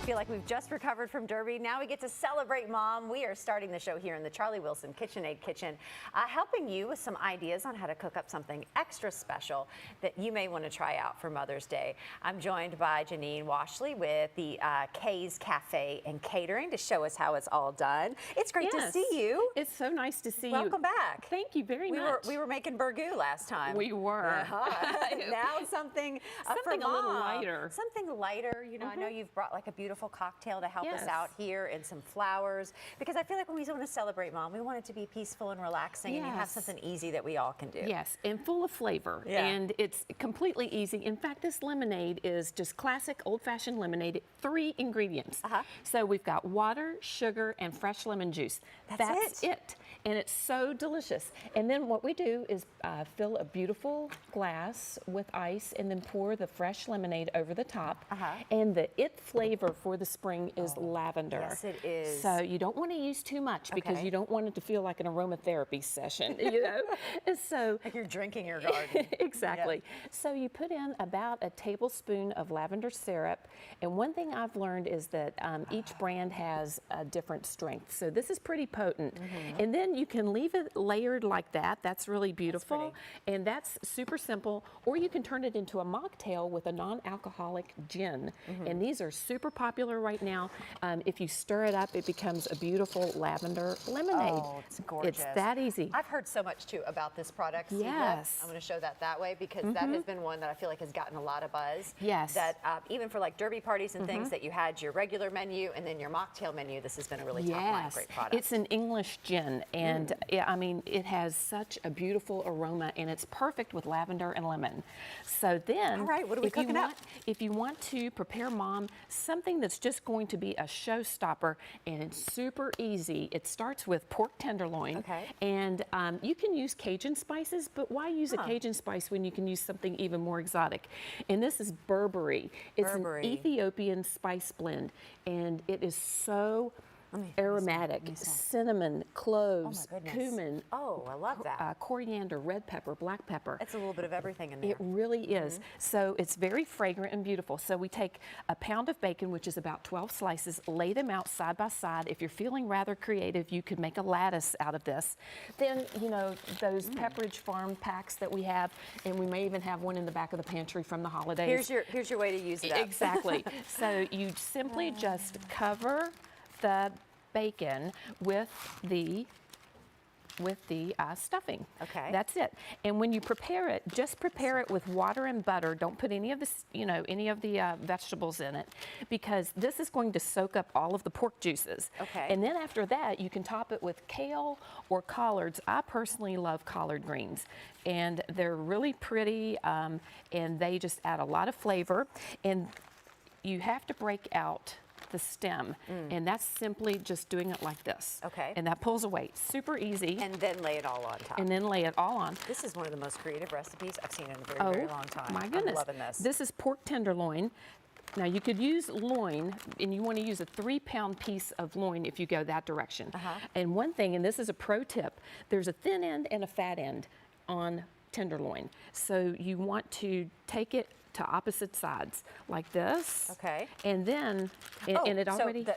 Feel like we've just recovered from Derby. Now we get to celebrate Mom. We are starting the show here in the Charlie Wilson KitchenAid kitchen, helping you with some ideas on how to cook up something extra special that you may want to try out for Mother's Day. I'm joined by Janine Washley with the K's Cafe and Catering to show us how it's all done. It's great to see you. It's so nice to see you. Welcome back. Thank you very much. We were making burgoo last time. We were. Now something for a Mom. little lighter. Something lighter. You know, I know you've brought like a beautiful cocktail to help us out here and some flowers, because I feel like when we want to celebrate Mom, we want it to be peaceful and relaxing, and you have something easy that we all can do. Yes, and full of flavor, and it's completely easy. In fact, this lemonade is just classic old-fashioned lemonade, 3 ingredients. So we've got water, sugar, and fresh lemon juice. That's it. And it's so delicious. And then what we do is fill a beautiful glass with ice and then pour the fresh lemonade over the top. And the flavor for the spring is lavender. Yes, it is. So you don't want to use too much because you don't want it to feel like an aromatherapy session, you know? And so like you're drinking your garden. Exactly. So you put in about a tablespoon of lavender syrup. And one thing I've learned is that each brand has a different strength. So this is pretty potent. And then you can leave it layered like that. That's really beautiful. And that's super simple. Or you can turn it into a mocktail with a non-alcoholic gin. And these are super popular right now. If you stir it up, it becomes a beautiful lavender lemonade. Oh, it's gorgeous. It's that easy. I've heard so much too about this product. Yes. I'm going to show that way because that has been one that I feel like has gotten a lot of buzz. Yes. That even for like derby parties and things, that you had your regular menu and then your mocktail menu, this has been a really top line great product. It's an English gin, and I mean, it has such a beautiful aroma, and it's perfect with lavender and lemon. So then, all right, what are we cooking up? If you want to prepare Mom something that's just going to be a showstopper, and it's super easy. It starts with pork tenderloin, and you can use Cajun spices, but why use a Cajun spice when you can use something even more exotic? And this is Burberry. It's an Ethiopian spice blend, and it is so aromatic. Cinnamon, cloves, cumin. Oh, I love that. Coriander, red pepper, black pepper. It's a little bit of everything in there. It really is. So it's very fragrant and beautiful. So we take a pound of bacon, which is about 12 slices, lay them out side by side. If you're feeling rather creative, you could make a lattice out of this. Then, you know, those Pepperidge Farm packs that we have, and we may even have one in the back of the pantry from the holidays. Here's your way to use it up. Exactly. So you simply just cover the bacon with the stuffing. That's it. And when you prepare it, just prepare it with water and butter. Don't put any of the vegetables in it, because this is going to soak up all of the pork juices. And then after that, you can top it with kale or collards. I personally love collard greens, and they're really pretty, and they just add a lot of flavor. And you have to break out the stem, and that's simply just doing it like this. And that pulls away. Super easy. And then lay it all on top. And then lay it all on. This is one of the most creative recipes I've seen in a very, very long time. My goodness. I'm loving this. This is pork tenderloin. Now you could use loin, and you want to use a 3-pound piece of loin if you go that direction. And one thing, and this is a pro tip, there's a thin end and a fat end on tenderloin. So you want to take it to opposite sides like this. And then, and it already. So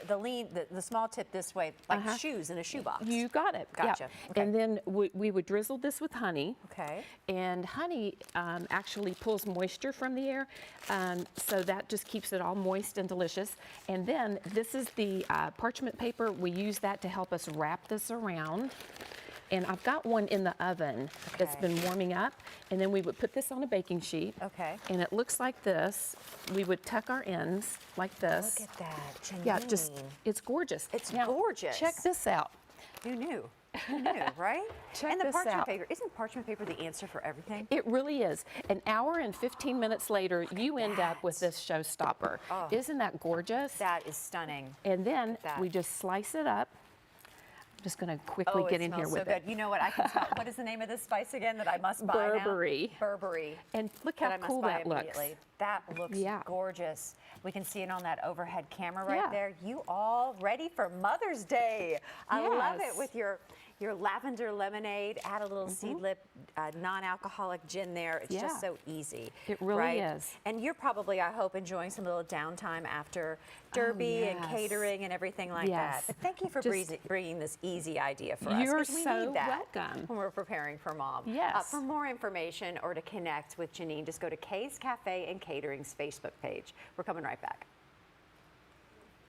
the small tip this way, like shoes in a shoebox. You got it. Gotcha. And then we would drizzle this with honey. And honey actually pulls moisture from the air, so that just keeps it all moist and delicious. And then this is the parchment paper. We use that to help us wrap this around. And I've got one in the oven that's been warming up. And then we would put this on a baking sheet. And it looks like this. We would tuck our ends like this. Look at that, Janine. Yeah, it's gorgeous. It's gorgeous. Check this out. Who knew? Who knew, right? Check this parchment out. Paper, isn't parchment paper the answer for everything? It really is. An hour and 15 minutes later, you end up with this showstopper. Isn't that gorgeous? That is stunning. And then we just slice it up. Just going to quickly get in here with it. Good. You know what? I can tell. What is the name of this spice again that I must buy Burberry. now? Burberry. And look how cool that looks. That looks gorgeous. We can see it on that overhead camera right there. You all ready for Mother's Day? I love it with your your lavender lemonade, add a little seedlip, non-alcoholic gin there. It's just so easy. It really is. And you're probably, I hope, enjoying some little downtime after Derby and catering and everything like that. But thank you for bringing this easy idea for us. You're 'cause we so need that welcome. when we're preparing for Mom. Yes. For more information or to connect with Janine, just go to Kay's Cafe and Catering's Facebook page. We're coming right back.